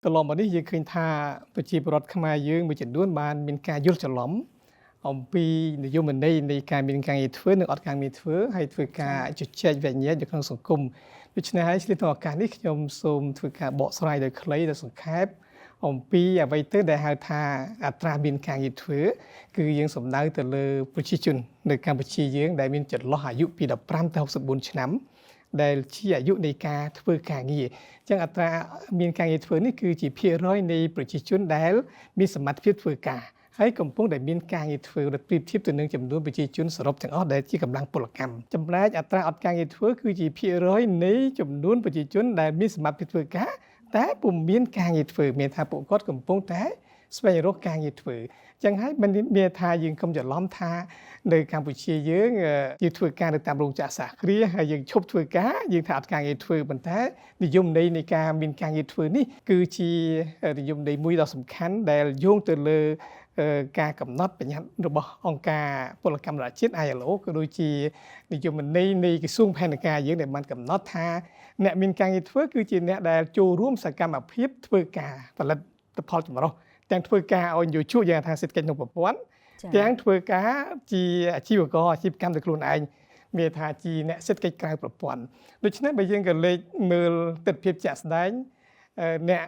ก็ลองมาនេះយើងឃើញថាប្រជាពលរដ្ឋខ្មែរយើងមួយចំនួនបានមានការយល់ច្រឡំអំពីនយោបាយនៃការមានការងារធ្វើនិងអត់ការងារធ្វើហើយធ្វើការជជែកវែងញែកនៅក្នុងសង្គមដូច្នេះហើយឆ្លៀតក្នុងឱកាសនេះខ្ញុំសូមធ្វើការបកស្រាយដោយខ្លីដោយសង្ខេបអំពីអ្វីទៅដែលហៅថាអត្រាមានការងារធ្វើគឺយើងសំដៅទៅលើប្រជាជននៅកម្ពុជាយើងដែលមានចន្លោះអាយុពី15ទៅ64ឆ្នាំដែលជាអាយុនៃការធ្វើការងារអញ្ចឹងអត្រាមានការងារធ្វើនេះគឺជាភាគរយនៃប្រជាជនដែលមានសមត្ថភាពធ្វើការហើយកំពុងតែមានការងារធ្វើរដ្ឋប្រៀបធៀបទៅនឹងចំនួនប្រជាជនសរុបទាំងអស់ដែលជាកម្លាំងពលកម្មចំណែកអត្រាអត់ការងារធ្វើគឺជាភាគរយនៃចំនួនប្រជាជនដែលមានសមត្ថភាពធ្វើការតែពុំមានការងារធ្វើមានថាពួកគាត់កំពុងតែស្វែងរកការងារធ្វើចឹងហើយមិនមានថាយើងកុំច្រឡំថានៅកម្ពុជាយើងជាធ្វើការនៅតាមរោងចក្រសហគ្រាសហើយយើងឈប់ធ្វើការយើងថាអត់ការងារធ្វើប៉ុន្តែនិយមន័យនៃការមានការងារធ្វើនេះគឺជានិយមន័យមួយដ៏សំខាន់ដែលយោងទៅលើការកំណត់បញ្ញត្តិរបស់អង្គការពលកម្មអន្តរជាតិ ILO ក៏ដូចជានិយមន័យនៃក្រសួងផែនការយើងដែលបានកំណត់ថាអ្នកមានការងារធ្វើគឺជាអ្នកដែលចូលរួមសកម្មភាពធ្វើការផលិតផលចម្រុះទាំងធ្វើការឲ្យយោជកយ៉ាងថាសេដ្ឋកិច្ចក្នុងប្រព័ន្ធទាំងធ្វើការជាអាជីវករអាជីវកម្មដោយខ្លួនឯងមានថាជាអ្នកសេដ្ឋកិច្ចក្រៅប្រព័ន្ធដូច្នេះបើយើងក៏លេខមើលទស្សនវិជ្ជាជាក់ស្ដែងអ្នក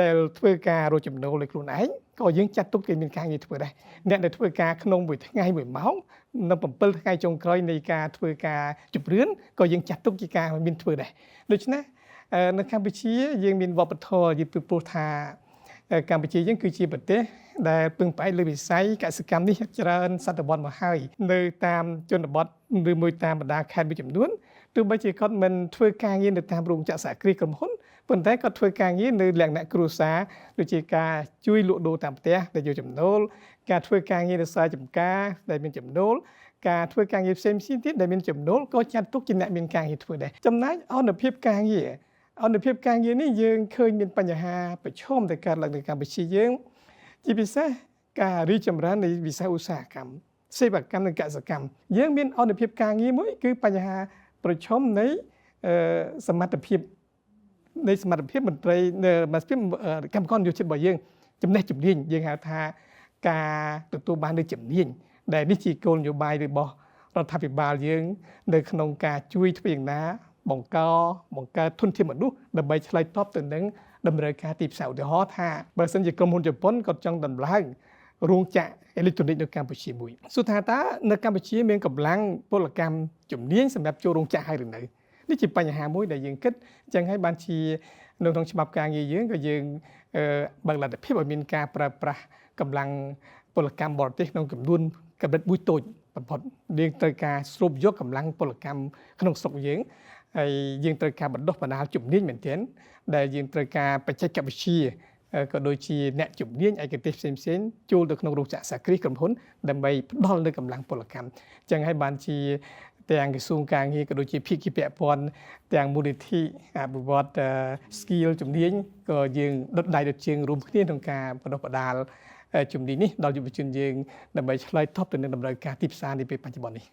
ដែលធ្វើការរកចំណូលដោយខ្លួនឯងក៏យើងចាត់ទុកគេមានការងារធ្វើដែរអ្នកដែលធ្វើការក្នុងមួយថ្ងៃ1ម៉ោងនៅ7ថ្ងៃចុងក្រោយនៃការធ្វើការជម្រឿនក៏យើងចាត់ទុកជាការមានធ្វើដែរដូច្នេះនៅកម្ពុជាយើងមានវប្បធម៌យឺតព្រោះថាកម្ពុជាយើងគឺជាប្រទេសដែលពឹងផ្អែកលើវិស័យកសិកម្មនេះច្រើនសតវត្សមកហើយនៅតាមជនបទឬមួយតាមបណ្ដាខេត្តមួយចំនួនទោះបីជាគាត់មិនធ្វើការងារនៅតាមរោងចក្រសហគ្រាសក្រុមហ៊ុនប៉ុន្តែគាត់ធ្វើការងារនៅលក្ខណៈគ្រួសារដូចជាការជួយលក់ដូរតាមផ្ទះដែលយកចំណូលការធ្វើការងារនៅស្រែចម្ការដែលមានចំណូលការធ្វើការងារផ្សេងៗទៀតដែលមានចំណូលក៏ចាត់ទុកជាអ្នកមានការងារធ្វើដែរចំណែកអនុភាពការងារនេះយើងឃើញមានបញ្ហាប្រឈមទៅកើតឡើងនៅកម្ពុជាយើងជាពិសេសការរីកចម្រើននៃវិស័យឧស្សាហកម្មសេវាកម្មនិងកសិកម្មយើងមានអនុភាពការងារមួយគឺបញ្ហាប្រឈមនៃសមត្ថភាពមន្ត្រីកម្មករយោជិតរបស់យើងចំណេះជំនាញយើងហៅថាការទទួលបាននូវជំនាញដែលនេះជាគោលនយោបាយរបស់រដ្ឋាភិបាលយើងនៅក្នុងការជួយធ្វើយ៉ាងណាបង្កើតធនធានមនុស្សដើម្បីឆ្លើយតបទៅនឹងតម្រូវការទីផ្សារឧទាហរណ៍ថាបើសិនជាក្រុមហ៊ុនជប៉ុនគាត់ចង់ដំឡើងរោងចក្រអេឡិចត្រូនិកនៅកម្ពុជាមួយសួរថាតើនៅកម្ពុជាមានកម្លាំងពលកម្មជំនាញសម្រាប់ចូលរោងចក្រហើយឬនៅនេះជាបញ្ហាមួយដែលយើងគិតអញ្ចឹងហើយបានជានៅក្នុងច្បាប់ការងារយើងក៏យើងបើកលទ្ធភាពឲ្យមានការប្រើប្រាស់កម្លាំងពលកម្មបរទេសក្នុងចំនួនកម្រិតមួយតូចបំផុតយើងត្រូវការស្រូបយកកម្លាំងពលកម្មក្នុងស្រុកយើងហើយយើងត្រូវការបណ្ដុះបណ្ដាលជំនាញមែនទែនដែលយើងត្រូវការបច្ចេកវិទ្យាក៏ដូចជាអ្នកជំនាញឯកទេសផ្សេងៗចូលទៅក្នុងរោងចក្រសហគ្រាសក្រុមហ៊ុនដើម្បីផ្ដល់នូវកម្លាំងពលកម្មអញ្ចឹងហើយបានជាទាំងក្រសួងការងារក៏ដូចជាភាគីពាក់ព័ន្ធទាំងមូលនិធិអភិវឌ្ឍ skill ជំនាញក៏យើងដុតដៃដុតជើងរួមគ្នាក្នុងការបណ្ដុះបណ្ដាលជំនាញនេះដល់យុវជនយើងដើម្បីឆ្លើយតបទៅនឹងតម្រូវការទីផ្សារនាពេលបច្ចុប្បន្ននេះ